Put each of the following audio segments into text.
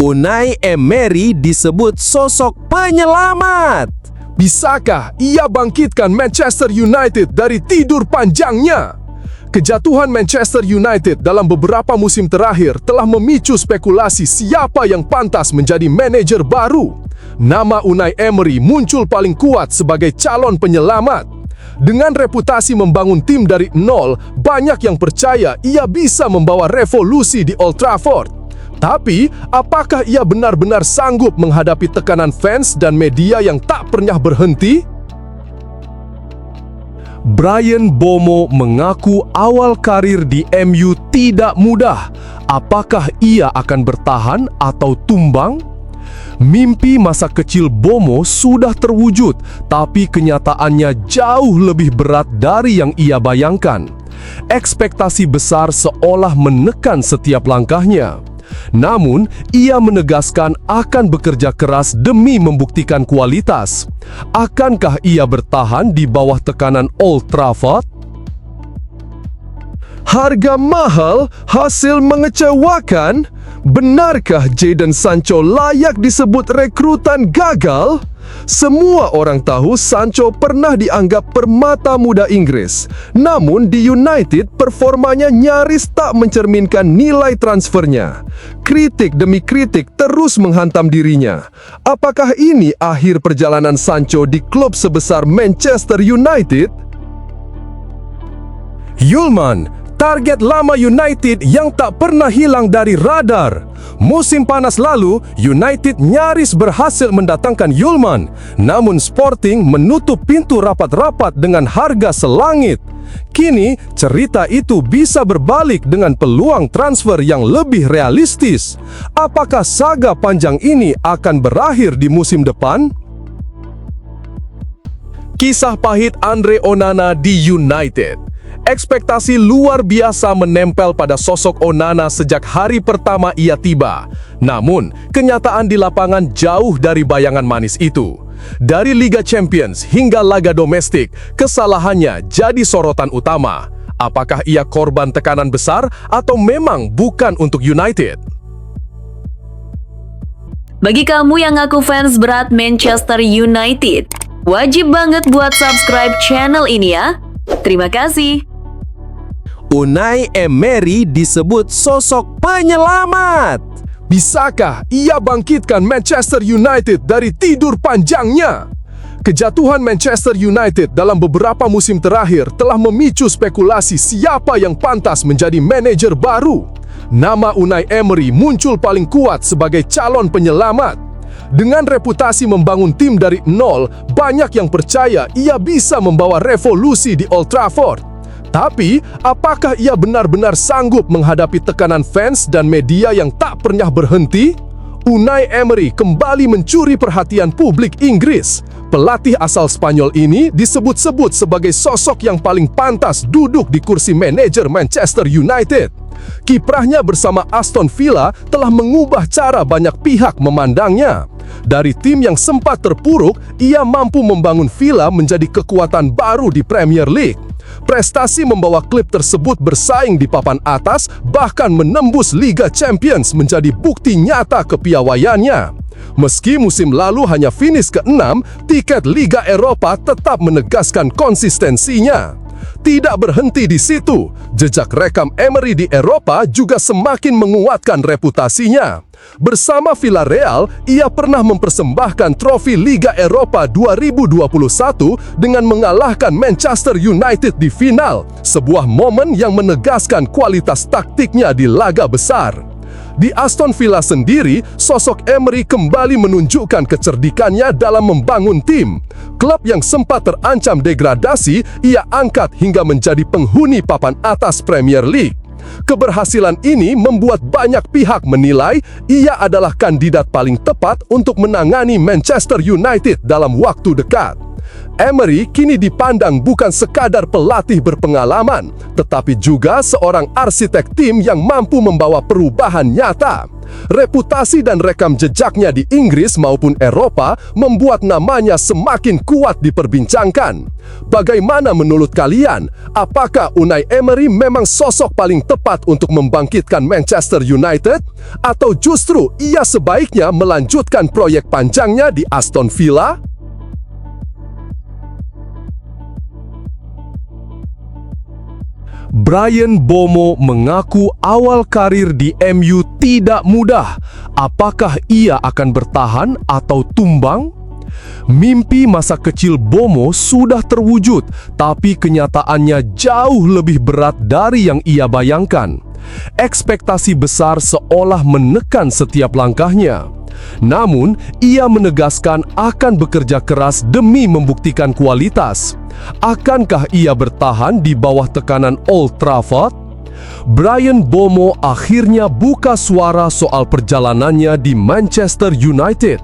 Unai Emery disebut sosok penyelamat. Bisakah ia bangkitkan Manchester United dari tidur panjangnya? Kejatuhan Manchester United dalam beberapa musim terakhir telah memicu spekulasi siapa yang pantas menjadi manajer baru. Nama Unai Emery muncul paling kuat sebagai calon penyelamat. Dengan reputasi membangun tim dari nol, banyak yang percaya ia bisa membawa revolusi di Old Trafford. Tapi, apakah ia benar-benar sanggup menghadapi tekanan fans dan media yang tak pernah berhenti? Bryan Mbeumo mengaku awal karir di MU tidak mudah. Apakah ia akan bertahan atau tumbang? Mimpi masa kecil Mbeumo sudah terwujud, tapi kenyataannya jauh lebih berat dari yang ia bayangkan. Ekspektasi besar seolah menekan setiap langkahnya. Namun, ia menegaskan akan bekerja keras demi membuktikan kualitas. Akankah ia bertahan di bawah tekanan Old Trafford? Harga mahal, hasil mengecewakan? Benarkah Jadon Sancho layak disebut rekrutan gagal? Semua orang tahu Sancho pernah dianggap permata muda Inggris. Namun di United performanya nyaris tak mencerminkan nilai transfernya. Kritik demi kritik terus menghantam dirinya. Apakah ini akhir perjalanan Sancho di klub sebesar Manchester United? Yulman, target lama United yang tak pernah hilang dari radar. Musim panas lalu, United nyaris berhasil mendatangkan Yulman. Namun Sporting menutup pintu rapat-rapat dengan harga selangit. Kini, cerita itu bisa berbalik dengan peluang transfer yang lebih realistis. Apakah saga panjang ini akan berakhir di musim depan? Kisah pahit Andre Onana di United. Ekspektasi luar biasa menempel pada sosok Onana sejak hari pertama ia tiba. Namun, kenyataan di lapangan jauh dari bayangan manis itu. Dari Liga Champions hingga laga domestik, kesalahannya jadi sorotan utama. Apakah ia korban tekanan besar atau memang bukan untuk United? Bagi kamu yang ngaku fans berat Manchester United, wajib banget buat subscribe channel ini ya. Terima kasih. Unai Emery disebut sosok penyelamat. Bisakah ia bangkitkan Manchester United dari tidur panjangnya? Kejatuhan Manchester United dalam beberapa musim terakhir telah memicu spekulasi siapa yang pantas menjadi manajer baru. Nama Unai Emery muncul paling kuat sebagai calon penyelamat. Dengan reputasi membangun tim dari nol, banyak yang percaya ia bisa membawa revolusi di Old Trafford. Tapi, apakah ia benar-benar sanggup menghadapi tekanan fans dan media yang tak pernah berhenti? Unai Emery kembali mencuri perhatian publik Inggris. Pelatih asal Spanyol ini disebut-sebut sebagai sosok yang paling pantas duduk di kursi manajer Manchester United. Kiprahnya bersama Aston Villa telah mengubah cara banyak pihak memandangnya. Dari tim yang sempat terpuruk, ia mampu membangun Villa menjadi kekuatan baru di Premier League. Prestasi membawa klub tersebut bersaing di papan atas, bahkan menembus Liga Champions menjadi bukti nyata kepiawaiannya. Meski musim lalu hanya finish ke-6, tiket Liga Eropa tetap menegaskan konsistensinya. Tidak berhenti di situ, jejak rekam Emery di Eropa juga semakin menguatkan reputasinya. Bersama Villarreal, ia pernah mempersembahkan trofi Liga Eropa 2021 dengan mengalahkan Manchester United di final, sebuah momen yang menegaskan kualitas taktiknya di laga besar. Di Aston Villa sendiri, sosok Emery kembali menunjukkan kecerdikannya dalam membangun tim. Klub yang sempat terancam degradasi, ia angkat hingga menjadi penghuni papan atas Premier League. Keberhasilan ini membuat banyak pihak menilai ia adalah kandidat paling tepat untuk menangani Manchester United dalam waktu dekat. Emery kini dipandang bukan sekadar pelatih berpengalaman, tetapi juga seorang arsitek tim yang mampu membawa perubahan nyata. Reputasi dan rekam jejaknya di Inggris maupun Eropa membuat namanya semakin kuat diperbincangkan. Bagaimana menurut kalian? Apakah Unai Emery memang sosok paling tepat untuk membangkitkan Manchester United? Atau justru ia sebaiknya melanjutkan proyek panjangnya di Aston Villa? Bryan Mbeumo mengaku awal karir di MU tidak mudah. Apakah ia akan bertahan atau tumbang? Mimpi masa kecil Mbeumo sudah terwujud, tapi kenyataannya jauh lebih berat dari yang ia bayangkan. Ekspektasi besar seolah menekan setiap langkahnya. Namun, ia menegaskan akan bekerja keras demi membuktikan kualitas. Akankah ia bertahan di bawah tekanan Old Trafford? Bryan Mbeumo akhirnya buka suara soal perjalanannya di Manchester United.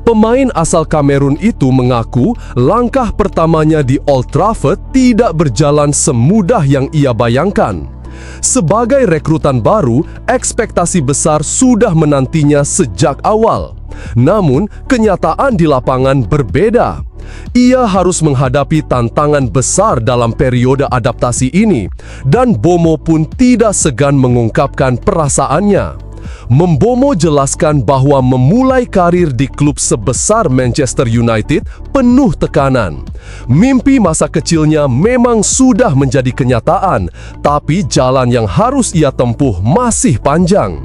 Pemain asal Kamerun itu mengaku langkah pertamanya di Old Trafford tidak berjalan semudah yang ia bayangkan. Sebagai rekrutan baru, ekspektasi besar sudah menantinya sejak awal. Namun, kenyataan di lapangan berbeda. Ia harus menghadapi tantangan besar dalam periode adaptasi ini, dan Mbeumo pun tidak segan mengungkapkan perasaannya. Mbeumo jelaskan bahwa memulai karir di klub sebesar Manchester United penuh tekanan. Mimpi masa kecilnya memang sudah menjadi kenyataan, tapi jalan yang harus ia tempuh masih panjang.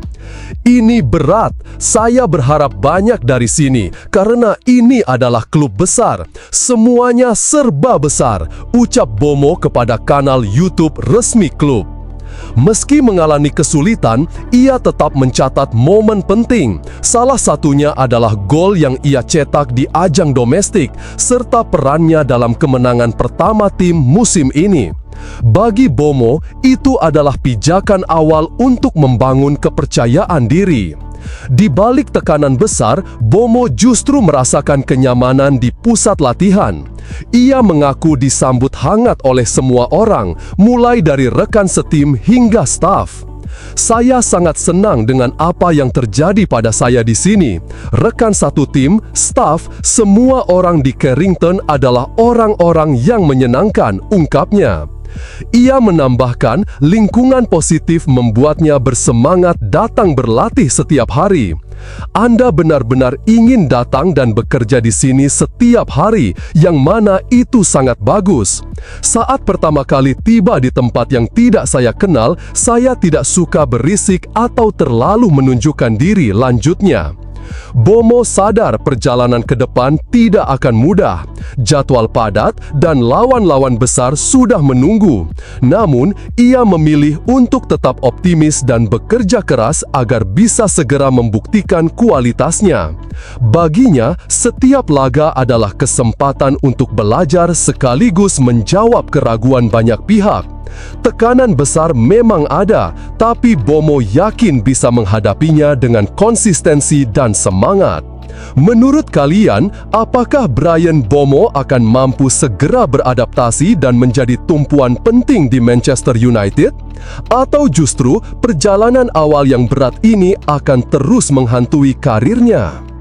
Ini berat, saya berharap banyak dari sini karena ini adalah klub besar. Semuanya serba besar, ucap Mbeumo kepada kanal YouTube resmi klub. Meski mengalami kesulitan, ia tetap mencatat momen penting. Salah satunya adalah gol yang ia cetak di ajang domestik, serta perannya dalam kemenangan pertama tim musim ini. Bagi Mbeumo, itu adalah pijakan awal untuk membangun kepercayaan diri. Di balik tekanan besar, Mbeumo justru merasakan kenyamanan di pusat latihan. Ia mengaku disambut hangat oleh semua orang, mulai dari rekan setim hingga staf. Saya sangat senang dengan apa yang terjadi pada saya di sini. Rekan satu tim, staf, semua orang di Carrington adalah orang-orang yang menyenangkan, ungkapnya. Ia menambahkan, lingkungan positif membuatnya bersemangat datang berlatih setiap hari. Anda benar-benar ingin datang dan bekerja di sini setiap hari, yang mana itu sangat bagus. Saat pertama kali tiba di tempat yang tidak saya kenal, saya tidak suka berisik atau terlalu menunjukkan diri, lanjutnya. Mbeumo sadar perjalanan ke depan tidak akan mudah. Jadwal padat dan lawan-lawan besar sudah menunggu. Namun, ia memilih untuk tetap optimis dan bekerja keras agar bisa segera membuktikan kualitasnya. Baginya, setiap laga adalah kesempatan untuk belajar sekaligus menjawab keraguan banyak pihak. Tekanan besar memang ada, tapi Mbeumo yakin bisa menghadapinya dengan konsistensi dan semangat. Menurut kalian, apakah Bryan Mbeumo akan mampu segera beradaptasi dan menjadi tumpuan penting di Manchester United? Atau justru perjalanan awal yang berat ini akan terus menghantui karirnya?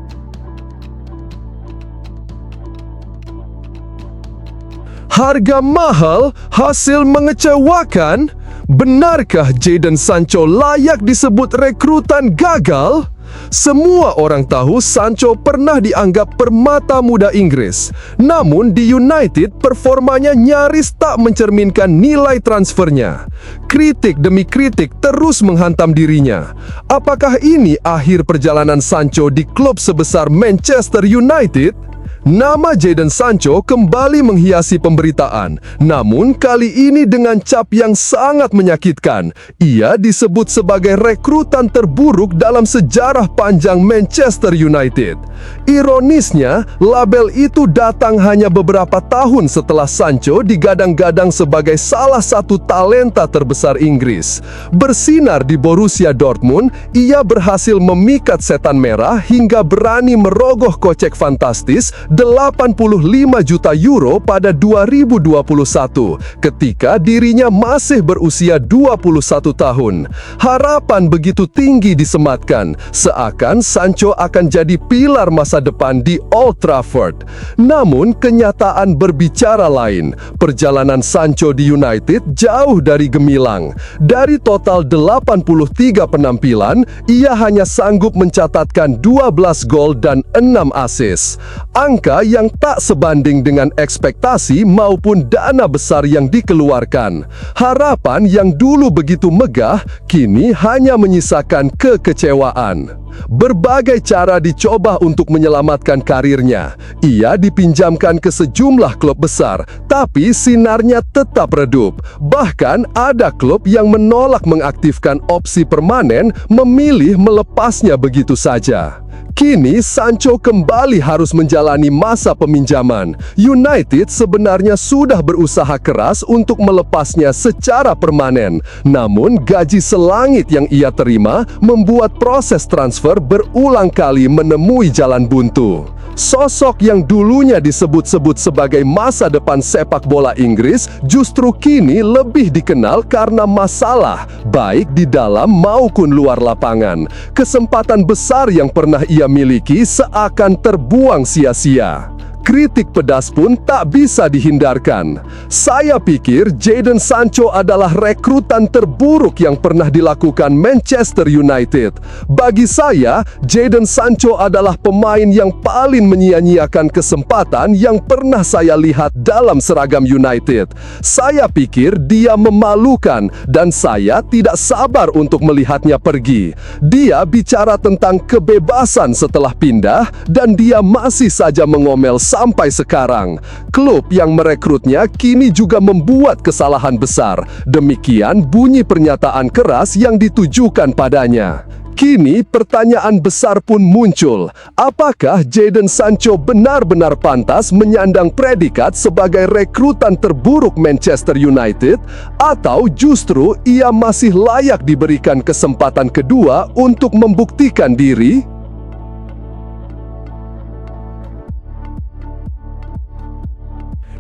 Harga mahal, hasil mengecewakan? Benarkah Jadon Sancho layak disebut rekrutan gagal? Semua orang tahu Sancho pernah dianggap permata muda Inggris. Namun di United performanya nyaris tak mencerminkan nilai transfernya. Kritik demi kritik terus menghantam dirinya. Apakah ini akhir perjalanan Sancho di klub sebesar Manchester United? Nama Jadon Sancho kembali menghiasi pemberitaan, namun kali ini dengan cap yang sangat menyakitkan. Ia disebut sebagai rekrutan terburuk dalam sejarah panjang Manchester United. Ironisnya, label itu datang hanya beberapa tahun setelah Sancho digadang-gadang sebagai salah satu talenta terbesar Inggris. Bersinar di Borussia Dortmund, ia berhasil memikat setan merah hingga berani merogoh kocek fantastis 85 juta euro pada 2021 ketika dirinya masih berusia 21 tahun. Harapan begitu tinggi disematkan, seakan Sancho akan jadi pilar masa depan di Old Trafford. Namun kenyataan berbicara lain. Perjalanan Sancho di United jauh dari gemilang. Dari total 83 penampilan, ia hanya sanggup mencatatkan 12 gol dan 6 assist. Angka yang tak sebanding dengan ekspektasi maupun dana besar yang dikeluarkan. Harapan yang dulu begitu megah, kini hanya menyisakan kekecewaan. Berbagai cara dicoba untuk menyelamatkan karirnya. Ia dipinjamkan ke sejumlah klub besar, tapi sinarnya tetap redup. Bahkan ada klub yang menolak mengaktifkan opsi permanen, memilih melepasnya begitu saja. Kini Sancho kembali harus menjalani masa peminjaman. United sebenarnya sudah berusaha keras untuk melepasnya secara permanen. Namun gaji selangit yang ia terima membuat proses transfer berulang kali menemui jalan buntu. Sosok yang dulunya disebut-sebut sebagai masa depan sepak bola Inggris justru kini lebih dikenal karena masalah, baik di dalam maupun luar lapangan. Kesempatan besar yang pernah ia miliki seakan terbuang sia-sia. Kritik pedas pun tak bisa dihindarkan. Saya pikir Jadon Sancho adalah rekrutan terburuk yang pernah dilakukan Manchester United. Bagi saya, Jadon Sancho adalah pemain yang paling menyia-nyiakan kesempatan yang pernah saya lihat dalam seragam United. Saya pikir dia memalukan dan saya tidak sabar untuk melihatnya pergi. Dia bicara tentang kebebasan setelah pindah dan dia masih saja mengomel sampai sekarang. Klub yang merekrutnya kini juga membuat kesalahan besar. Demikian bunyi pernyataan keras yang ditujukan padanya. Kini pertanyaan besar pun muncul. Apakah Jadon Sancho benar-benar pantas menyandang predikat sebagai rekrutan terburuk Manchester United? Atau justru ia masih layak diberikan kesempatan kedua untuk membuktikan diri?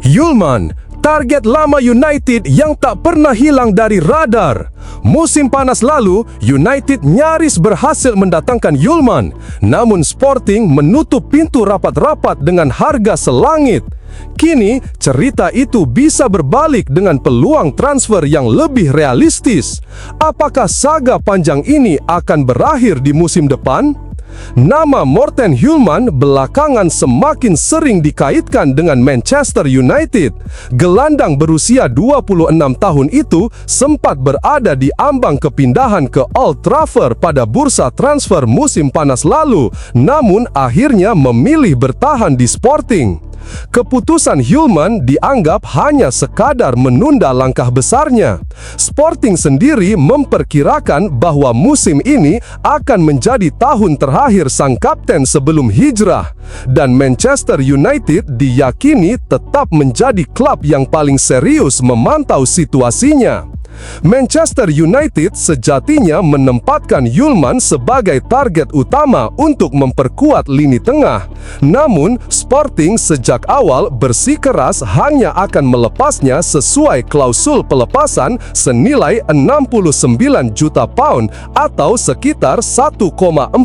Yulman, target lama United yang tak pernah hilang dari radar. Musim panas lalu, United nyaris berhasil mendatangkan Yulman, namun Sporting menutup pintu rapat-rapat dengan harga selangit. Kini, cerita itu bisa berbalik dengan peluang transfer yang lebih realistis. Apakah saga panjang ini akan berakhir di musim depan? Nama Morten Hjulmand belakangan semakin sering dikaitkan dengan Manchester United. Gelandang berusia 26 tahun itu sempat berada di ambang kepindahan ke Old Trafford pada bursa transfer musim panas lalu, namun akhirnya memilih bertahan di Sporting. Keputusan Hjulmand dianggap hanya sekadar menunda langkah besarnya. Sporting sendiri memperkirakan bahwa musim ini akan menjadi tahun terakhir sang kapten sebelum hijrah, dan Manchester United diyakini tetap menjadi klub yang paling serius memantau situasinya. Manchester United sejatinya menempatkan Hjulmand sebagai target utama untuk memperkuat lini tengah. Namun, Sporting sejak awal bersikeras hanya akan melepasnya sesuai klausul pelepasan senilai 69 juta pound atau sekitar 1,48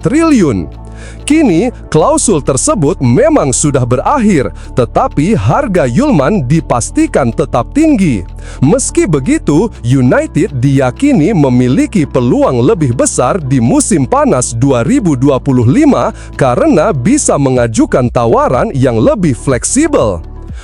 triliun. Kini, klausul tersebut memang sudah berakhir, tetapi harga Hjulmand dipastikan tetap tinggi. Meski begitu, United diyakini memiliki peluang lebih besar di musim panas 2025 karena bisa mengajukan tawaran yang lebih fleksibel.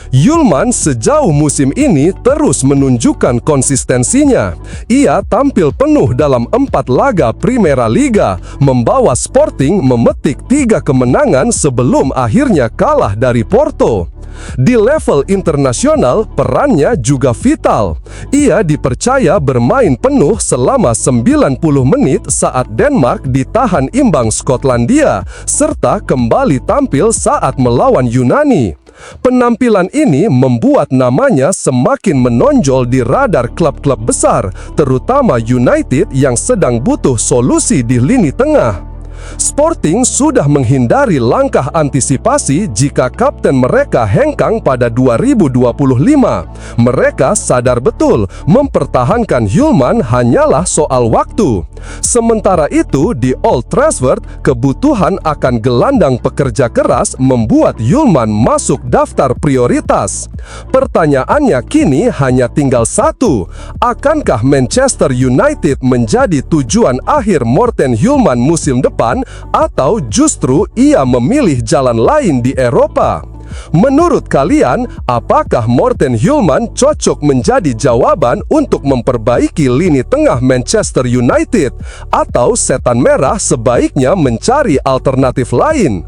Hjulmand sejauh musim ini terus menunjukkan konsistensinya. Ia tampil penuh dalam 4 laga Primera Liga, membawa Sporting memetik 3 kemenangan sebelum akhirnya kalah dari Porto. Di level internasional, perannya juga vital. Ia dipercaya bermain penuh selama 90 menit saat Denmark ditahan imbang Skotlandia, serta kembali tampil saat melawan Yunani. Penampilan ini membuat namanya semakin menonjol di radar klub-klub besar, terutama United yang sedang butuh solusi di lini tengah. Sporting sudah menghindari langkah antisipasi jika kapten mereka hengkang pada 2025. Mereka sadar betul mempertahankan Hjulmand hanyalah soal waktu. Sementara itu di Old Trafford, kebutuhan akan gelandang pekerja keras membuat Hjulmand masuk daftar prioritas. Pertanyaannya kini hanya tinggal satu. Akankah Manchester United menjadi tujuan akhir Morten Hjulmand musim depan, atau justru ia memilih jalan lain di Eropa? Menurut kalian, apakah Morten Hjulmand cocok menjadi jawaban untuk memperbaiki lini tengah Manchester United, atau setan merah sebaiknya mencari alternatif lain?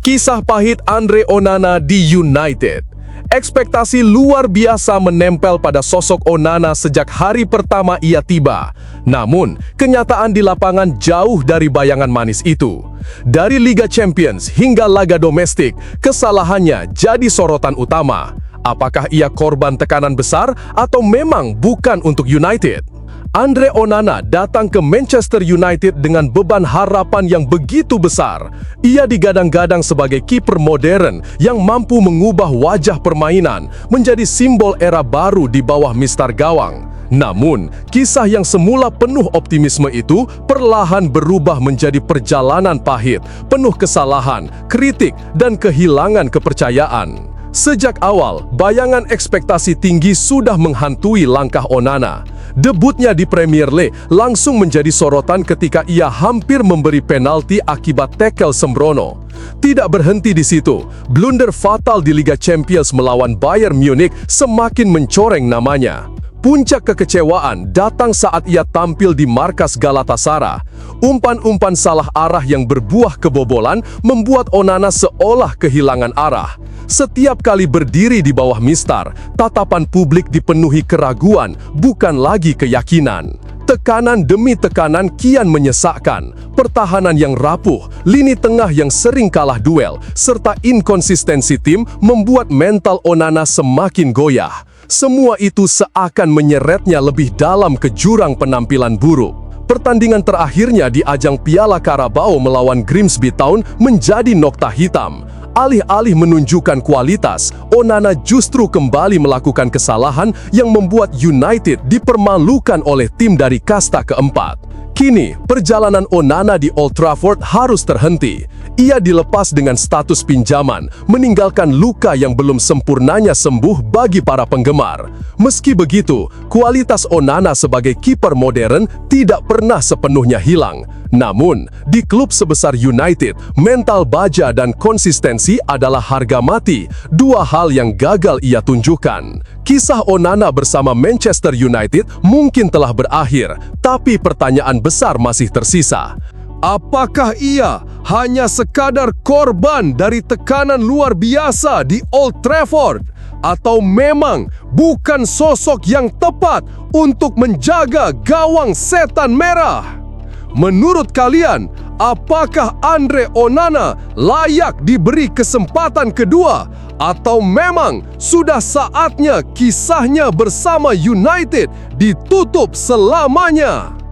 Kisah pahit Andre Onana di United. Ekspektasi luar biasa menempel pada sosok Onana sejak hari pertama ia tiba. Namun, kenyataan di lapangan jauh dari bayangan manis itu. Dari Liga Champions hingga laga domestik, kesalahannya jadi sorotan utama. Apakah ia korban tekanan besar atau memang bukan untuk United? Andre Onana datang ke Manchester United dengan beban harapan yang begitu besar. Ia digadang-gadang sebagai kiper modern yang mampu mengubah wajah permainan menjadi simbol era baru di bawah mistar gawang. Namun, kisah yang semula penuh optimisme itu perlahan berubah menjadi perjalanan pahit, penuh kesalahan, kritik, dan kehilangan kepercayaan. Sejak awal, bayangan ekspektasi tinggi sudah menghantui langkah Onana. Debutnya di Premier League langsung menjadi sorotan ketika ia hampir memberi penalti akibat tackle sembrono. Tidak berhenti di situ, blunder fatal di Liga Champions melawan Bayern Munich semakin mencoreng namanya. Puncak kekecewaan datang saat ia tampil di markas Galatasaray. Umpan-umpan salah arah yang berbuah kebobolan membuat Onana seolah kehilangan arah. Setiap kali berdiri di bawah mistar, tatapan publik dipenuhi keraguan, bukan lagi keyakinan. Tekanan demi tekanan kian menyesakkan. Pertahanan yang rapuh, lini tengah yang sering kalah duel, serta inkonsistensi tim membuat mental Onana semakin goyah. Semua itu seakan menyeretnya lebih dalam ke jurang penampilan buruk. Pertandingan terakhirnya di ajang Piala Carabao melawan Grimsby Town menjadi nokta hitam. Alih-alih menunjukkan kualitas, Onana justru kembali melakukan kesalahan yang membuat United dipermalukan oleh tim dari kasta keempat. Kini, perjalanan Onana di Old Trafford harus terhenti. Ia dilepas dengan status pinjaman, meninggalkan luka yang belum sempurnanya sembuh bagi para penggemar. Meski begitu, kualitas Onana sebagai kiper modern tidak pernah sepenuhnya hilang. Namun, di klub sebesar United, mental baja dan konsistensi adalah harga mati, dua hal yang gagal ia tunjukkan. Kisah Onana bersama Manchester United mungkin telah berakhir, tapi pertanyaan besar masih tersisa. Apakah ia hanya sekadar korban dari tekanan luar biasa di Old Trafford? Atau memang bukan sosok yang tepat untuk menjaga gawang setan merah? Menurut kalian, apakah Andre Onana layak diberi kesempatan kedua? Atau memang sudah saatnya kisahnya bersama United ditutup selamanya?